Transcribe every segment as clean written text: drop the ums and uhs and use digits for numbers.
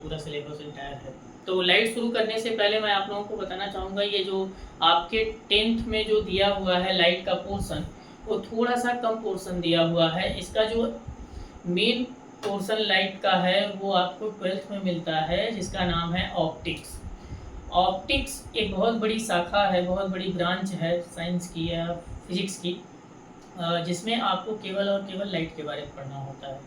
पूरा syllabus entire है। तो लाइट शुरू करने से पहले मैं आप लोगों को बताना चाहूँगा, ये जो आपके 10th में जो दिया हुआ है लाइट का पोर्शन, वो थोड़ा सा कम पोर्शन दिया हुआ है। इसका जो मेन पोर्शन लाइट का है वो आपको 12th में मिलता है, जिसका नाम है ऑप्टिक्स। ऑप्टिक्स एक बहुत बड़ी शाखा है, बहुत बड़ी ब्रांच है साइंस की या फिजिक्स की, जिसमें आपको केवल और केवल लाइट के बारे में पढ़ना होता है।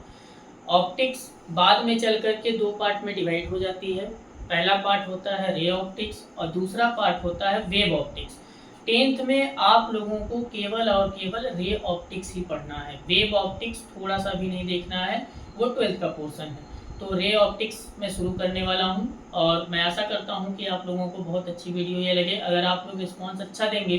ऑप्टिक्स बाद में चल कर के दो पार्ट में डिवाइड हो जाती है। पहला पार्ट होता है रे ऑप्टिक्स और दूसरा पार्ट होता है वेव ऑप्टिक्स। 10th में आप लोगों को केवल और केवल रे ऑप्टिक्स ही पढ़ना है, वेव ऑप्टिक्स थोड़ा सा भी नहीं देखना है, वो 12th का पोर्शन है। तो रे ऑप्टिक्स मैं शुरू करने वाला हूँ और मैं आशा करता हूँ कि आप लोगों को बहुत अच्छी वीडियो ये लगे। अगर आप लोग रिस्पॉन्स अच्छा देंगे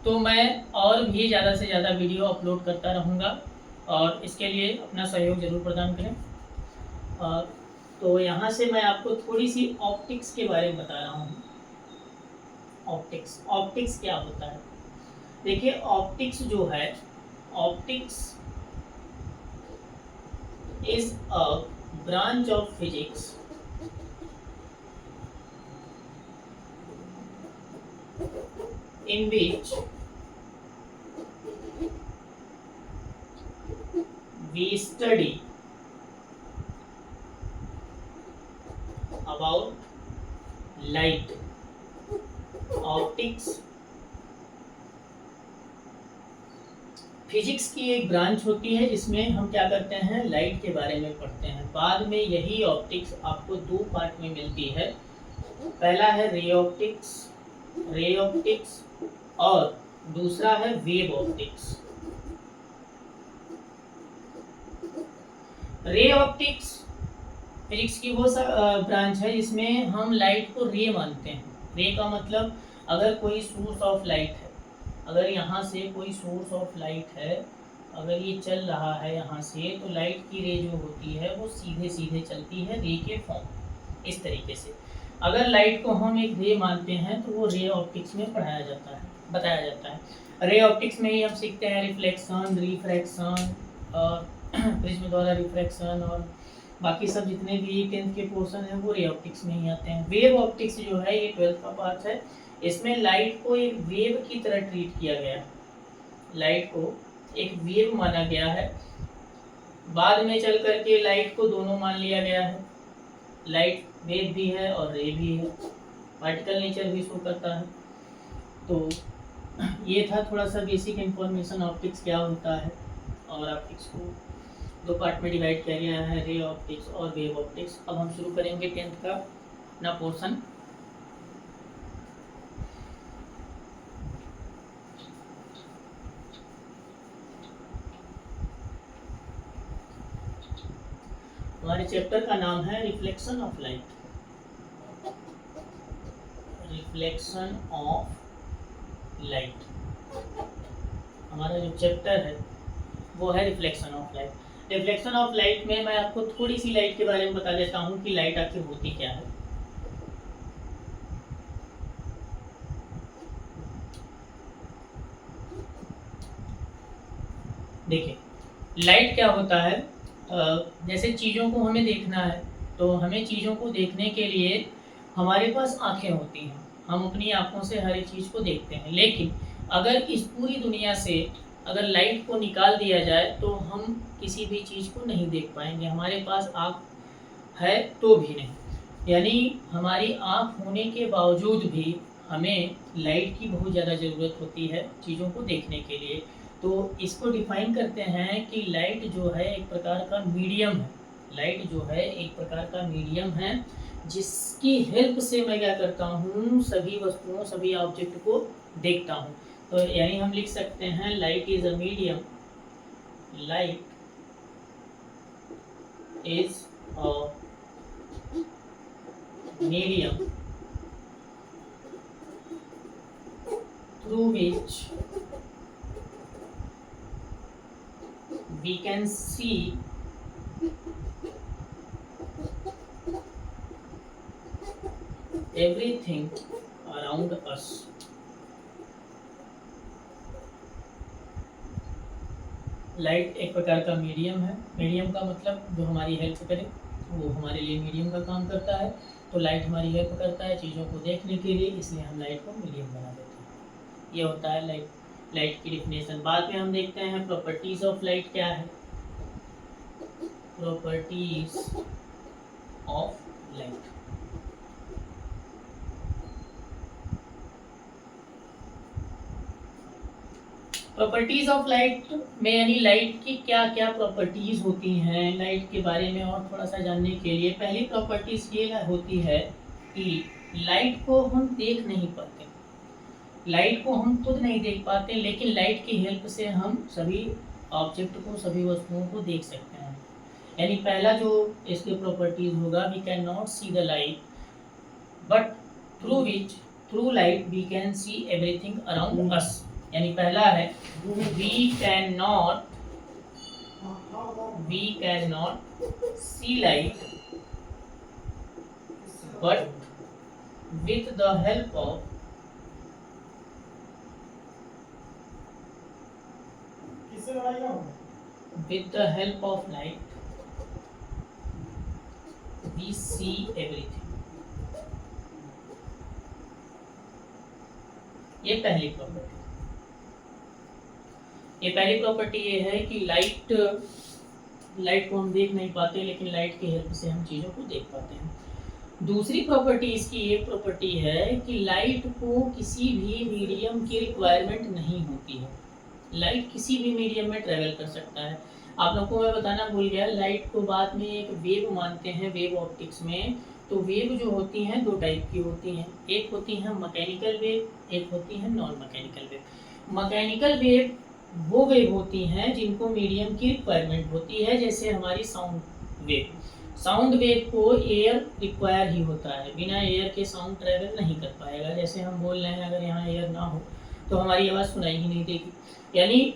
तो मैं और भी ज़्यादा से ज़्यादा वीडियो अपलोड करता रहूँगा, और इसके लिए अपना सहयोग ज़रूर प्रदान करें। तो यहाँ से मैं आपको थोड़ी सी ऑप्टिक्स के बारे में बता रहा हूँ। ऑप्टिक्स क्या होता है? देखिए, ऑप्टिक्स जो है, optics is a branch of physics in which we study about light. Optics physics की एक ब्रांच होती है जिसमें हम क्या करते हैं, लाइट के बारे में पढ़ते हैं। बाद में यही ऑप्टिक्स आपको दो पार्ट में मिलती है। पहला है रे ऑप्टिक्स और दूसरा है wave optics. Ray optics physics की वो ब्रांच है जिसमें हम लाइट को रे मानते हैं। रे का मतलब, अगर कोई सोर्स ऑफ लाइट है, अगर यहाँ से कोई सोर्स ऑफ लाइट है, अगर ये चल रहा है यहाँ से, तो लाइट की रे जो होती है वो सीधे सीधे चलती है रे के फॉर्म, इस तरीके से। अगर लाइट को हम एक रे मानते हैं तो वो रे ऑप्टिक्स में पढ़ाया जाता है, बताया जाता है। रे ऑप्टिक्स में ही हम सीखते हैं रिफ्लेक्शन, रिफ्रैक्शन और प्रिज्म द्वारा रिफ्रैक्शन, और बाकी सब जितने भी 10th के पोर्शन है वो रे ऑप्टिक्स में ही आते हैं। वेव ऑप्टिक्स जो है ये 12th का पार्ट है। इसमें लाइट को एक वेव की तरह ट्रीट किया गया है, लाइट को एक वेव माना गया है। बाद में चल करके लाइट को दोनों मान लिया गया है, लाइट वेव भी है और रे भी है, पार्टिकल नेचर भी शो करता है। तो ये था थोड़ा सा बेसिक इंफॉर्मेशन ऑप्टिक्स क्या होता है। और ऑप्टिक्स को दो पार्ट में डिवाइड किया गया है, रे ऑप्टिक्स और वेव ऑप्टिक्स। अब हम शुरू करेंगे 10th का अपना पोर्शन। हमारे चैप्टर का नाम है reflection of light. Reflection of light हमारा जो चैप्टर है वो है reflection of light. Reflection of light में मैं आपको थोड़ी सी लाइट के बारे में बता देता हूँ कि लाइट आखिर होती क्या है। देखिए, लाइट क्या होता है, जैसे चीज़ों को हमें देखना है तो हमें चीज़ों को देखने के लिए हमारे पास आँखें होती हैं, हम अपनी आँखों से हर एक चीज़ को देखते हैं। लेकिन अगर इस पूरी दुनिया से अगर लाइट को निकाल दिया जाए तो हम किसी भी चीज़ को नहीं देख पाएंगे, हमारे पास आँख है तो भी नहीं। यानी हमारी आँख होने के बावजूद भी हमें लाइट की बहुत ज़्यादा ज़रूरत होती है चीज़ों को देखने के लिए। तो इसको डिफाइन करते हैं कि लाइट जो है एक प्रकार का मीडियम है। लाइट जो है एक प्रकार का मीडियम है जिसकी हेल्प से मैं क्या करता हूँ, सभी वस्तुओं, सभी ऑब्जेक्ट को देखता हूँ। तो यानी हम लिख सकते हैं light is a medium, light is a medium through which we can see everything around us। Light एक प्रकार का मीडियम है। मीडियम का मतलब जो हमारी हेल्प करे, वो हमारे लिए मीडियम का काम करता है। तो लाइट हमारी हेल्प करता है चीज़ों को देखने के लिए, इसलिए हम लाइट को मीडियम बना देते हैं। ये होता है लाइट की डिफिनेशन। बाद में हम देखते हैं प्रॉपर्टीज ऑफ लाइट क्या है। Properties of light, properties of light में यानी लाइट की क्या क्या प्रॉपर्टीज होती हैं, लाइट के बारे में और थोड़ा सा जानने के लिए पहली प्रॉपर्टीज ये होती है कि लाइट को हम देख नहीं पाते, लाइट को हम खुद नहीं देख पाते, लेकिन लाइट की हेल्प से हम सभी ऑब्जेक्ट को, सभी वस्तुओं को देख सकते हैं। यानी पहला जो इसके प्रॉपर्टीज होगा, we can not see the light but through light we can see everything around us. यानी पहला है we can not see light but with the help of light we see everything। ये पहली प्रॉपर्टी ये है कि light को हम देख नहीं पाते, लेकिन लाइट की हेल्प से हम चीज़ों को देख पाते हैं। दूसरी प्रॉपर्टी इसकी ये प्रॉपर्टी है कि लाइट को किसी भी मीडियम की रिक्वायरमेंट नहीं होती है। लाइट किसी भी मीडियम में ट्रेवल कर सकता है। आप लोगों को मैं बताना भूल गया, लाइट को बाद में एक वेव मानते हैं वेव ऑप्टिक्स में। तो वेव जो होती हैं दो टाइप की होती हैं, एक होती है मैकेनिकल वेव, एक होती है non mechanical wave. Mechanical wave वो वेव होती हैं जिनको मीडियम की रिक्वायरमेंट होती है, जैसे हमारी साउंड वेव। साउंड वेव को एयर रिक्वायर ही होता है, बिना एयर के साउंड ट्रेवल नहीं कर पाएगा। जैसे हम बोल रहे हैं, अगर यहाँ एयर ना हो तो हमारी आवाज़ सुनाई ही नहीं देगी। यानी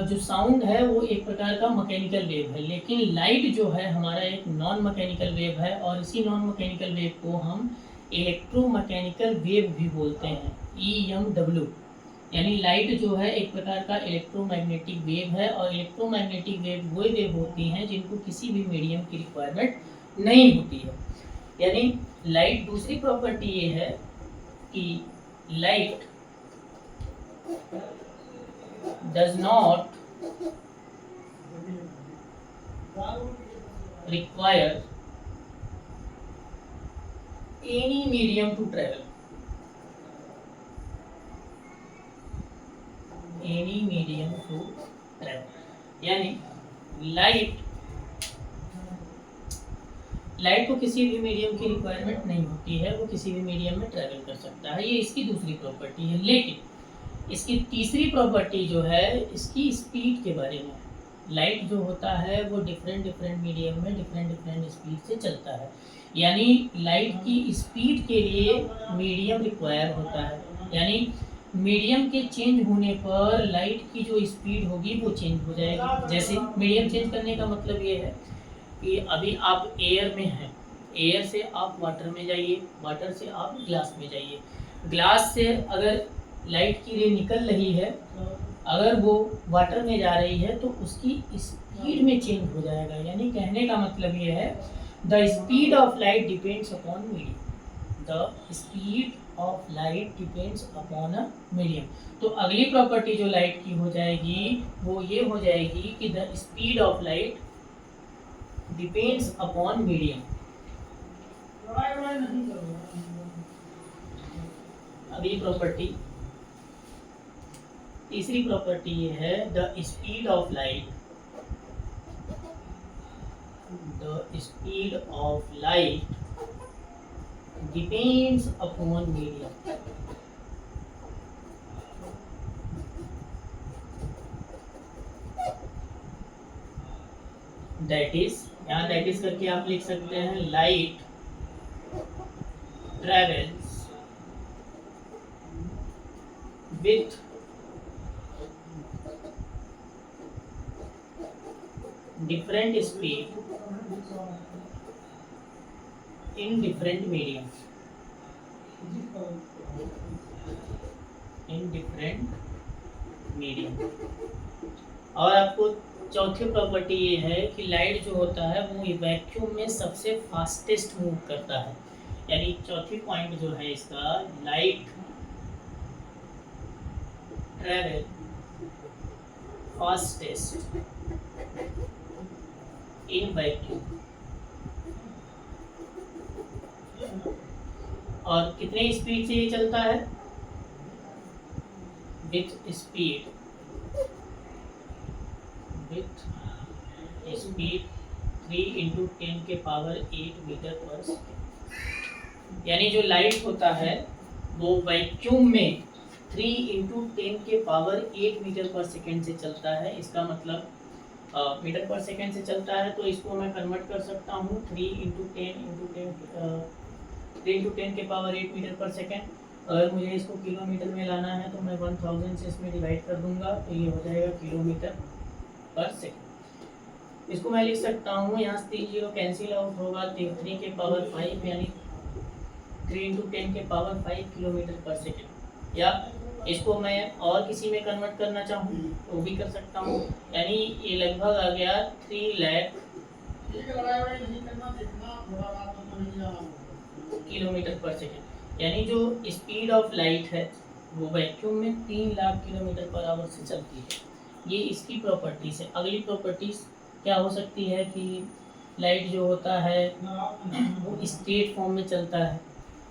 जो साउंड है वो एक प्रकार का मैकेनिकल वेव है, लेकिन लाइट जो है हमारा एक नॉन मैकेनिकल वेव है, और इसी नॉन मैकेनिकल वेव को हम इलेक्ट्रोमैकेनिकल वेव भी बोलते हैं, EMW। यानी लाइट जो है एक प्रकार का इलेक्ट्रोमैग्नेटिक वेव है, और इलेक्ट्रोमैग्नेटिक वेव वो वेव होती हैं जिनको किसी भी मीडियम की रिक्वायरमेंट नहीं होती है। यानी लाइट दूसरी प्रॉपर्टी ये है कि light does not require any medium to travel. Any medium to travel यानी लाइट को किसी भी मीडियम की रिक्वायरमेंट नहीं होती है, वो किसी भी मीडियम में ट्रेवल कर सकता है। ये इसकी दूसरी प्रॉपर्टी है। लेकिन इसकी तीसरी प्रॉपर्टी जो है इसकी स्पीड के बारे में। लाइट जो होता है वो डिफरेंट मीडियम में डिफरेंट स्पीड से चलता है। यानी लाइट की स्पीड के लिए मीडियम रिक्वायर होता है। यानी मीडियम के चेंज होने पर लाइट की जो स्पीड होगी वो चेंज हो जाएगी। जैसे मीडियम चेंज करने का मतलब ये है कि अभी आप एयर में हैं, एयर से आप वाटर में जाइए, वाटर से आप ग्लास में जाइए, ग्लास से अगर लाइट की रे निकल रही है, अगर वो वाटर में जा रही है तो उसकी स्पीड में चेंज हो जाएगा। यानी कहने का मतलब ये है the speed of light depends upon medium. The speed of light depends upon a medium. तो अगली प्रॉपर्टी जो लाइट की हो जाएगी वो ये हो जाएगी कि the speed of light depends upon medium. अगली प्रॉपर्टी, तीसरी प्रॉपर्टी ये है the speed of light depends upon medium. That is, यहाँ दैट इज करके आप लिख सकते हैं, light travels with different speed in different medium, और आपको चौथी प्रॉपर्टी ये है कि लाइट जो होता है वो वैक्यूम में सबसे फास्टेस्ट मूव करता है। यानी चौथी पॉइंट जो है इसका, light travel fastest in vacuum. और कितने स्पीड से ये चलता है? विथ स्पीड 3 × 10⁸ मीटर पर सेकेंड। यानी जो लाइट होता है वो वैक्यूम में 3 × 10⁸ मीटर पर सेकेंड से चलता है। इसका मतलब मीटर पर सेकेंड से चलता है, तो इसको मैं कन्वर्ट कर सकता हूँ 3 × 10⁸ मीटर पर सेकेंड। अगर मुझे इसको किलोमीटर में लाना है तो मैं 1000 से इसमें डिवाइड कर दूंगा, तो ये हो जाएगा किलोमीटर पर सेकेंड। इसको मैं लिख सकता हूँ, यहाँ से 3 0 कैंसिल आउट होगा, 3⁵ यानी 3 × 10⁵ किलोमीटर पर सेकेंड। या इसको मैं और किसी में कन्वर्ट करना चाहूँ तो भी कर सकता हूँ। यानी ये लगभग आ गया 3 लाख किलोमीटर पर सेकेंड। यानी जो स्पीड ऑफ लाइट है वो वैक्यूम में 3 लाख किलोमीटर पर आवर से चलती है। ये इसकी प्रॉपर्टीज है। अगली प्रॉपर्टीज क्या हो सकती है कि लाइट जो होता है वो स्ट्रेट फॉर्म में चलता है।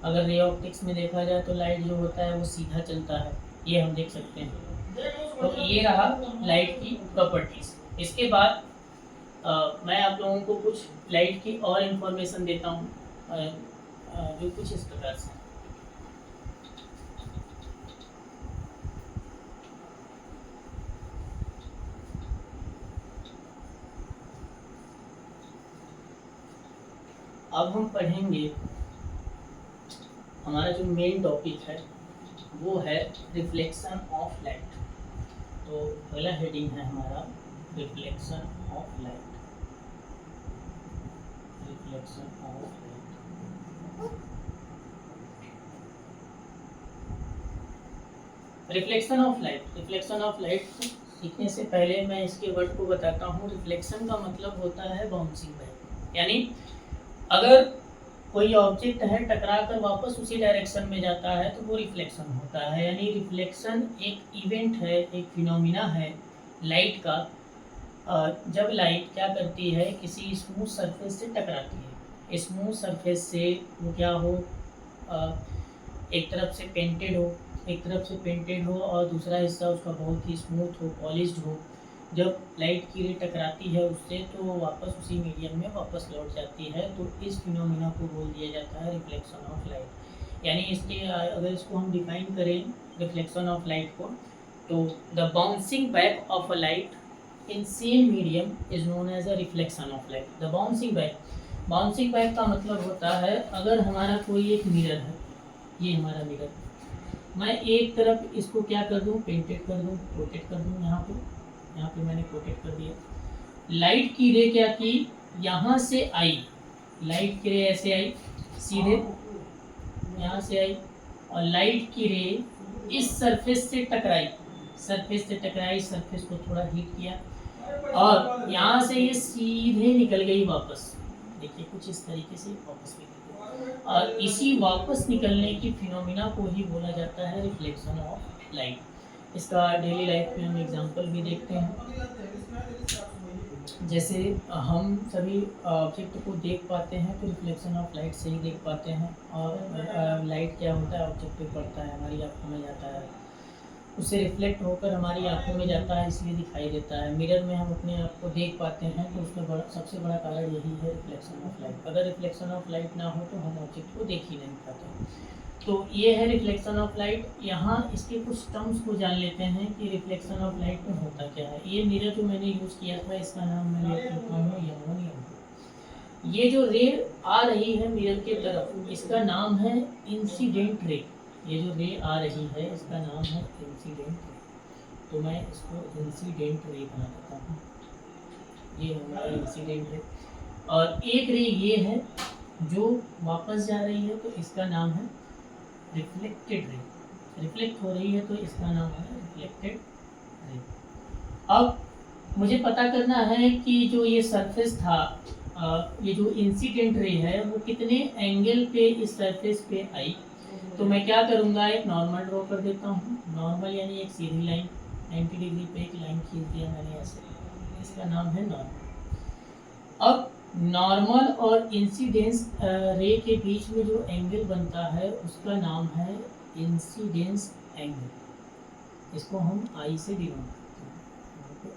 अगर रे ऑप्टिक्स में देखा जाए तो लाइट जो होता है वो सीधा चलता है, ये हम देख सकते हैं। तो ये रहा लाइट की प्रॉपर्टीज। इसके बाद मैं आप लोगों को कुछ लाइट की और इन्फॉर्मेशन देता हूँ, जो कुछ इस प्रकार से। अब हम पढ़ेंगे, हमारा जो मेन टॉपिक है वो है रिफ्लेक्शन ऑफ लाइट। तो पहला हेडिंग है हमारा reflection of light. Reflection of light. Reflection of light. Reflection of light सीखने से पहले मैं इसके वर्ड को बताता हूँ। रिफ्लेक्शन का मतलब होता है बाउंसिंग बैक। यानी अगर कोई ऑब्जेक्ट है टकरा कर वापस उसी डायरेक्शन में जाता है तो वो रिफ्लेक्शन होता है। यानी रिफ्लेक्शन एक इवेंट है, एक फिनोमिना है लाइट का। जब लाइट क्या करती है, किसी स्मूथ सरफेस से टकराती है। स्मूथ सरफेस से वो क्या हो, एक तरफ से पेंटेड हो और दूसरा हिस्सा उसका बहुत ही स्मूथ हो, पॉलिश्ड हो। जब लाइट की रे टकराती है उससे तो वो वापस उसी मीडियम में वापस लौट जाती है। तो इस फिनोमिना को बोल दिया जाता है रिफ्लेक्शन ऑफ लाइट। यानी इसके अगर इसको हम डिफाइन करें रिफ्लेक्शन ऑफ लाइट को, तो the bouncing back of a light in same medium is known as a reflection of light. The bouncing back का मतलब होता है, अगर हमारा कोई एक मिरर है, ये हमारा मिरर, मैं एक तरफ इसको क्या कर दूँ, पेंटेड कर दूँ, रोटेट कर दूँ। यहाँ पे मैंने रोटेट कर दिया। लाइट की रे क्या की, यहाँ से आई, लाइट की रे ऐसे आई सीधे, यहाँ से आई और लाइट की रे इस सरफेस से टकराई, सरफेस को थोड़ा हीट किया और यहाँ से ये सीधे निकल गई वापस। देखिए कुछ इस तरीके से वापस निकल गई। और इसी वापस निकलने की फिनोमिना को ही बोला जाता है रिफ्लेक्शन ऑफ लाइट। इसका डेली लाइफ में हम एग्जांपल भी देखते हैं। जैसे हम सभी ऑब्जेक्ट को देख पाते हैं तो रिफ्लेक्शन ऑफ लाइट से ही देख पाते हैं। और लाइट क्या होता है, ऑब्जेक्ट पे पड़ता है, हमारी आँखों में जाता है, उससे रिफ्लेक्ट होकर हमारी आँखों में जाता है, इसलिए दिखाई देता है। मिरर में हम अपने आप को देख पाते हैं तो उसमें सबसे बड़ा कारण यही है रिफ्लेक्शन ऑफ लाइट। अगर रिफ्लेक्शन ऑफ लाइट ना हो तो हम ऑब्जेक्ट को देख ही नहीं पाते। तो ये है रिफ्लेक्शन ऑफ लाइट। यहाँ इसके कुछ टर्म्स को जान लेते हैं कि रिफ्लेक्शन ऑफ लाइट में होता क्या है। ये मिरर जो मैंने यूज़ किया था इसका नाम मैं ले चुका हूँ यम। ये जो रे आ रही है मिरर के तरफ, इसका नाम है इंसिडेंट रे। ये जो रे आ रही है इसका नाम है इंसिडेंट रे। तो मैं इसको इंसिडेंट रे बना देता हूँ। ये हमारा इंसिडेंट रे। और एक रे ये है जो वापस जा रही है, तो इसका नाम है रिफ्लेक्टेड रे। रिफ्लेक्ट हो रही है तो इसका नाम है रिफ्लेक्टेड रे। अब मुझे पता करना है कि जो ये सरफेस था, ये जो इंसिडेंट रे है वो कितने एंगल पे इस सरफेस पे आई। तो मैं क्या करूँगा, एक नॉर्मल ड्रॉ कर देता हूँ। नॉर्मल यानी एक सीधी लाइन, 90 डिग्री पे एक लाइन खींच दिया मैंने ऐसे, इसका नाम है नॉर्मल। अब नॉर्मल और इंसिडेंस रे के बीच में जो एंगल बनता है उसका नाम है इंसिडेंस एंगल। इसको हम आई से डिनोट करते हैं।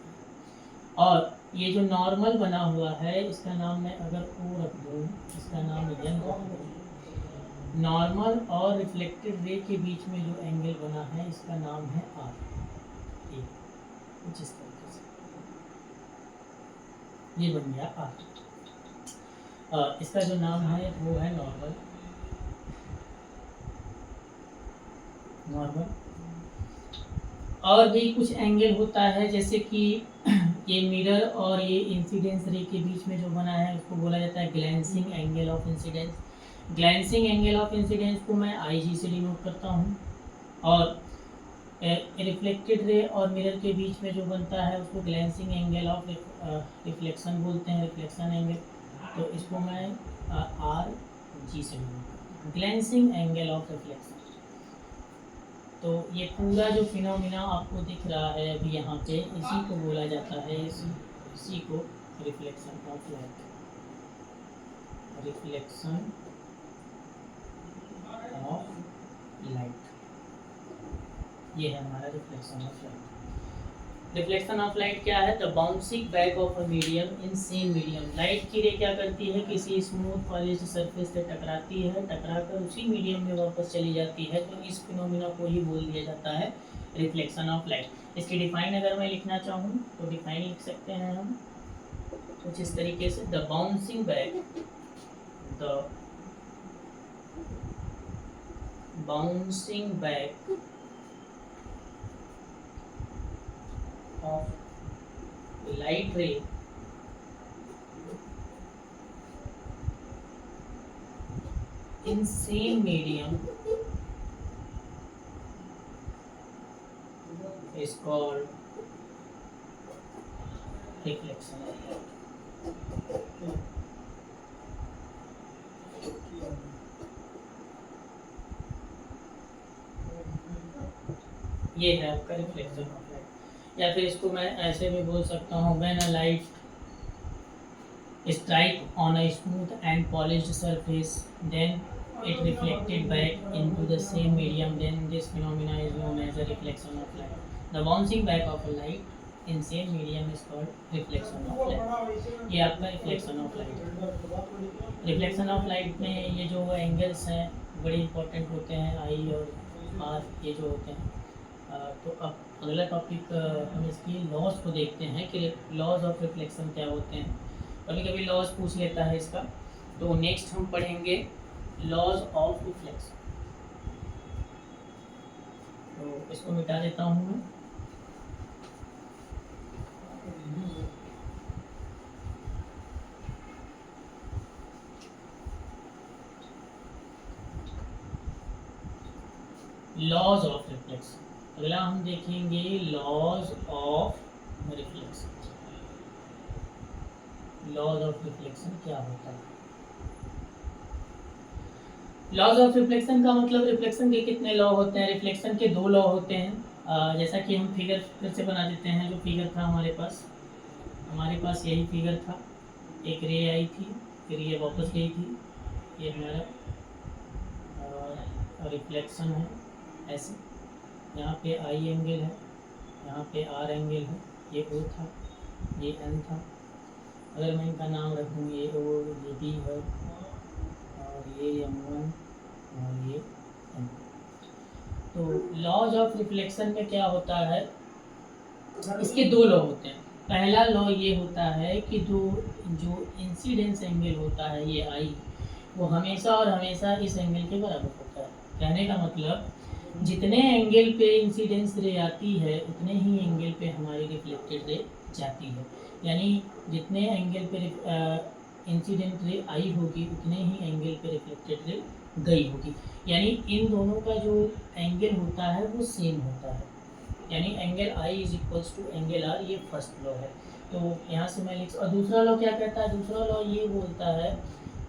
और ये जो नॉर्मल बना हुआ है इसका नाम मैं अगर ओ रख दूँ, इसका नाम एन रख दूँ। नॉर्मल और रिफ्लेक्टेड रे के बीच में जो एंगल बना है इसका नाम है आर। कुछ इस तरीके से ये बन गया आर। इसका जो नाम है वो है नॉर्मल। और भी कुछ एंगल होता है, जैसे कि ये मिरर और ये इंसिडेंस रे के बीच में जो बना है उसको बोला जाता है glancing angle of incidence. Glancing angle of incidence को मैं आई जी से डिनोट करता हूँ। और रिफ्लेक्टेड रे और मिरर के बीच में जो बनता है उसको ग्लैंसिंग एंगल ऑफ रिफ्लेक्शन बोलते हैं, रिफ्लेक्शन एंगल। तो इसको मैं आर जी से डिनोट करता हूँ, ग्लैंसिंग एंगल ऑफ रिफ्लेक्शन। तो ये पूरा जो फिनोमिना आपको दिख रहा है अभी यहाँ पे, इसी को बोला जाता है, इसी को reflection of light, reflection of light. ये है हमारा reflection of light. Reflection of light क्या है? The bouncing back of a medium in same medium. Light की रे क्या करती है, किसी स्मूथ पॉलिश्ड सरफेस से टकराती है, टकराकर उसी मीडियम में वापस चली जाती है। तो इस फिनोमिना को ही बोल दिया जाता है रिफ्लेक्शन ऑफ लाइट। इसकी डिफाइन अगर मैं लिखना चाहूँ तो डिफाइन लिख सकते हैं हम कुछ इस तरीके से, the bouncing back, the bouncing back of light ray in same medium is called reflection of light. ये है आपका रिफ्लेक्शन ऑफ लाइट। या फिर इसको मैं ऐसे भी बोल सकता हूँ, when a light strike on a smooth and polished surface then it reflected back into the same medium, then this phenomena is known as a reflection of light. The bouncing back of a light in same medium is called reflection of light. ये आपका reflection of light। reflection of light में ये जो angles हैं बड़े important होते हैं, आई और आर ये जो होते हैं। तो अब अगला टॉपिक हम इसकी लॉज को देखते हैं कि लॉज ऑफ रिफ्लेक्शन क्या होते हैं। कभी कभी लॉज पूछ लेता है इसका, तो नेक्स्ट हम पढ़ेंगे लॉज ऑफ रिफ्लेक्शन। तो इसको मिटा देता हूँ मैं। लॉज ऑफ रिफ्लेक्शन, अगला हम देखेंगे laws of reflection. Laws of reflection क्या होता है? लॉज ऑफ रिफ्लेक्शन का मतलब रिफ्लेक्शन के कितने लॉ होते हैं? रिफ्लेक्शन के दो लॉ होते हैं। जैसा कि हम फिगर फिर से बना देते हैं। जो फिगर था हमारे पास यही फिगर था। एक रे आई थी, फिर ये वापस गई थी, ये हमारा रिफ्लेक्शन है ऐसे। यहाँ पे आई एंगल है, यहाँ पे आर एंगल है, ये ओ था, ये एन था। अगर मैं इनका नाम रखूँ, ये ओ, ये बी है, और ये M1 और ये M। तो लॉज ऑफ रिफ्लेक्शन में क्या होता है, इसके दो लॉ होते हैं। पहला लॉ ये होता है कि जो इंसिडेंस एंगल होता है ये आई, वो हमेशा और हमेशा इस एंगल के बराबर होता है। कहने का मतलब जितने एंगल पे इंसिडेंस रे आती है उतने ही एंगल पे हमारी रिफ्लेक्टेड रे जाती है। यानी जितने एंगल पे इंसिडेंट रे आई होगी उतने ही एंगल पे रिफ्लेक्टेड रे गई होगी। यानी इन दोनों का जो एंगल होता है वो सेम होता है। यानी angle i is equals to angle r, ये फर्स्ट लॉ है। तो यहाँ से मैं लिख, और दूसरा लॉ क्या कहता है, दूसरा लॉ ये बोलता है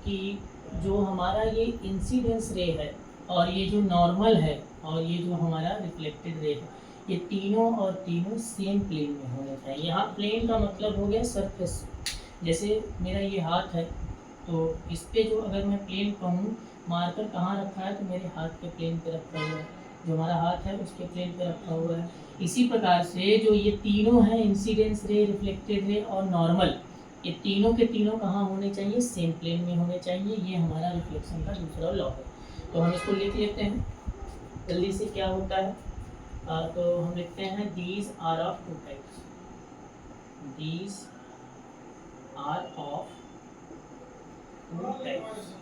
कि जो हमारा ये इंसिडेंस रे है और ये जो नॉर्मल है और ये जो हमारा रिफ्लेक्टेड रे है, ये तीनों और तीनों सेम प्लेन में होने चाहिए। यहाँ प्लेन का मतलब हो गया सरफेस। जैसे मेरा ये हाथ है, तो इस पे जो अगर मैं प्लेन कहूँ, मार्कर कहाँ रखा है, तो मेरे हाथ के प्लेन पे रखा हुआ है, जो हमारा हाथ है उसके प्लेन पे रखा हुआ है। इसी प्रकार से जो ये तीनों हैं, इंसिडेंस रे, रिफ्लेक्टेड रे और नॉर्मल, ये तीनों के तीनों कहाँ होने चाहिए, सेम प्लेन में होने चाहिए। ये हमारा रिफ्लेक्शन का दूसरा लॉ है। तो हम इसको लिख लेते हैं जल्दी से, क्या होता है। तो हम लिखते हैं these are of two types, these are of two types.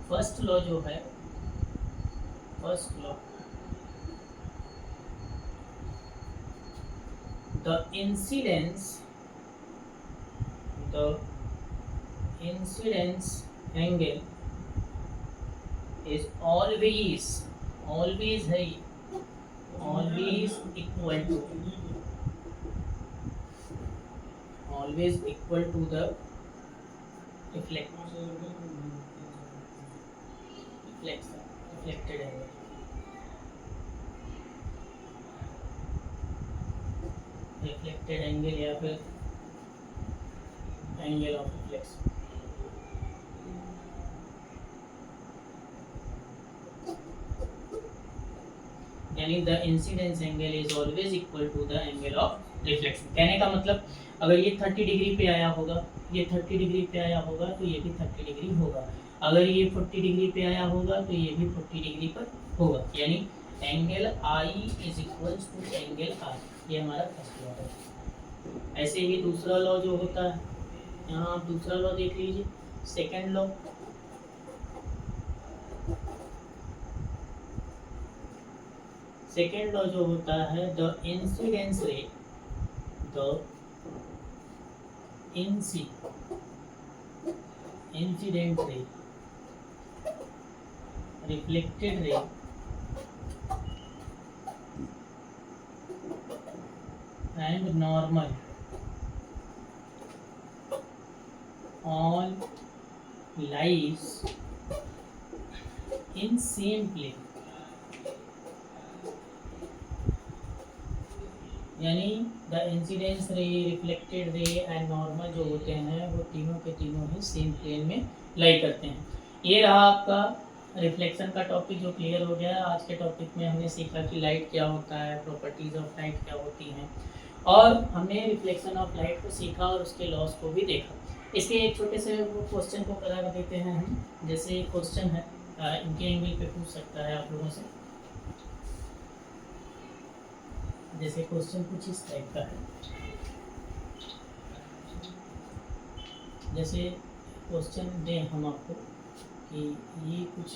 First law जो है, first law, the incidence angle is always है, always equal to the reflected angle। Reflected angle या फिर एंगल ऑफ रिफ्लेक्शन। यानी the incidence angle is always equal to the angle of reflection. कहने का मतलब अगर ये 30 डिग्री पे आया होगा, ये 30 डिग्री पे आया होगा, तो ये भी 30 डिग्री होगा। अगर ये 40 डिग्री पे आया होगा, तो ये भी 40 डिग्री पर होगा। यानी angle i is equals to angle r, ये हमारा फर्स्ट लॉ है। ऐसे ही दूसरा लॉ जो होता है, यहाँ आप दूसरा लॉ देख लीजिए, सेकेंड लॉ। सेकेंड लॉ जो होता है, द इंसिडेंस रे, the incident ray, reflected ray and normal all lies in same plane। यानी द इंसिडेंस रे, रिफ्लेक्टेड रे एंड नॉर्मल जो होते हैं, वो तीनों के तीनों ही सेम प्लेन में लाई करते हैं। ये रहा आपका रिफ्लेक्शन का टॉपिक जो क्लियर हो गया। आज के टॉपिक में हमने सीखा कि लाइट क्या होता है, प्रॉपर्टीज ऑफ लाइट क्या होती हैं, और हमने रिफ्लेक्शन ऑफ लाइट को सीखा और उसके लॉस को भी देखा। इसके एक छोटे से क्वेश्चन को करा देते हैं हम। जैसे क्वेश्चन है, इनके एंगल पे पूछ सकता है आप लोगों से। जैसे क्वेश्चन कुछ इस टाइप का है, जैसे क्वेश्चन दें हम आपको कि ये कुछ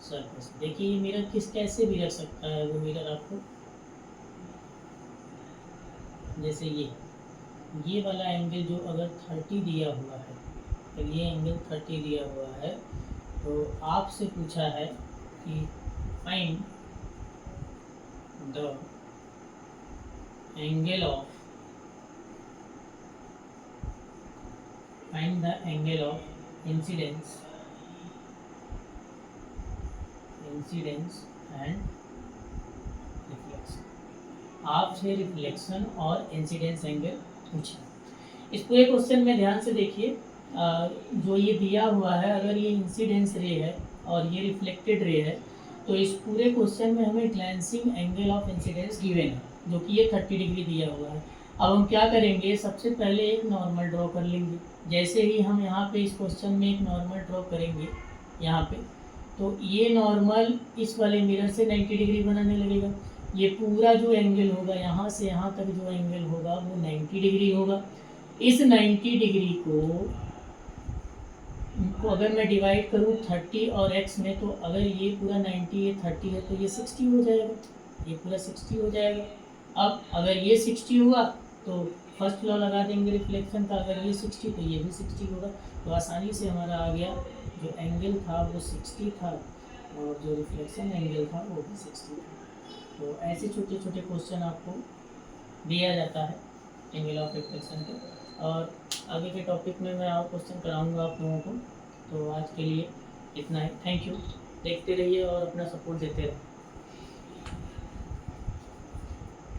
सरफेस, देखिए मिरर किस कैसे भी रख सकता है वो मिरर आपको। जैसे ये वाला एंगल जो अगर 30 दिया हुआ है, तो ये एंगल 30 दिया हुआ है, तो आपसे पूछा है कि find the angle of incidence and reflection. आपसे रिफ्लेक्शन और इंसिडेंस एंगल पूछा। इस पूरे क्वेश्चन में ध्यान से देखिए, जो ये दिया हुआ है, अगर ये इंसिडेंस रे है और ये रिफ्लेक्टेड रे है, तो इस पूरे क्वेश्चन में हमें glancing angle of incidence given है, जो कि ये 30 डिग्री दिया हुआ है। अब हम क्या करेंगे, सबसे पहले एक नॉर्मल ड्रॉ कर लेंगे। जैसे ही हम यहाँ पे इस क्वेश्चन में एक नॉर्मल ड्रॉ करेंगे यहाँ पे, तो ये नॉर्मल इस वाले मिरर से 90 डिग्री बनाने लगेगा। ये पूरा जो एंगल होगा, यहाँ से यहाँ तक जो एंगल होगा वो 90 डिग्री होगा। इस 90 डिग्री को अगर मैं डिवाइड करूँ 30 और x में, तो अगर ये पूरा 90 ये 30 है, तो ये 60 हो जाएगा, ये पूरा 60 हो जाएगा। अब अगर ये 60 हुआ तो फर्स्ट लॉ लगा देंगे रिफ्लेक्शन का, अगर ये 60 तो ये भी 60 होगा। तो आसानी से हमारा आ गया, जो एंगल था वो 60 था, और जो रिफ्लेक्शन एंगल था वो भी 60 था। तो ऐसे छोटे छोटे क्वेश्चन आपको दिया जाता है एंगल ऑफ रिफ्लेक्शन के। और आगे के टॉपिक में मैं और क्वेश्चन कराऊंगा आप लोगों को। तो आज के लिए इतना ही। Thank you. देखते रहिए और अपना सपोर्ट देते रहिए।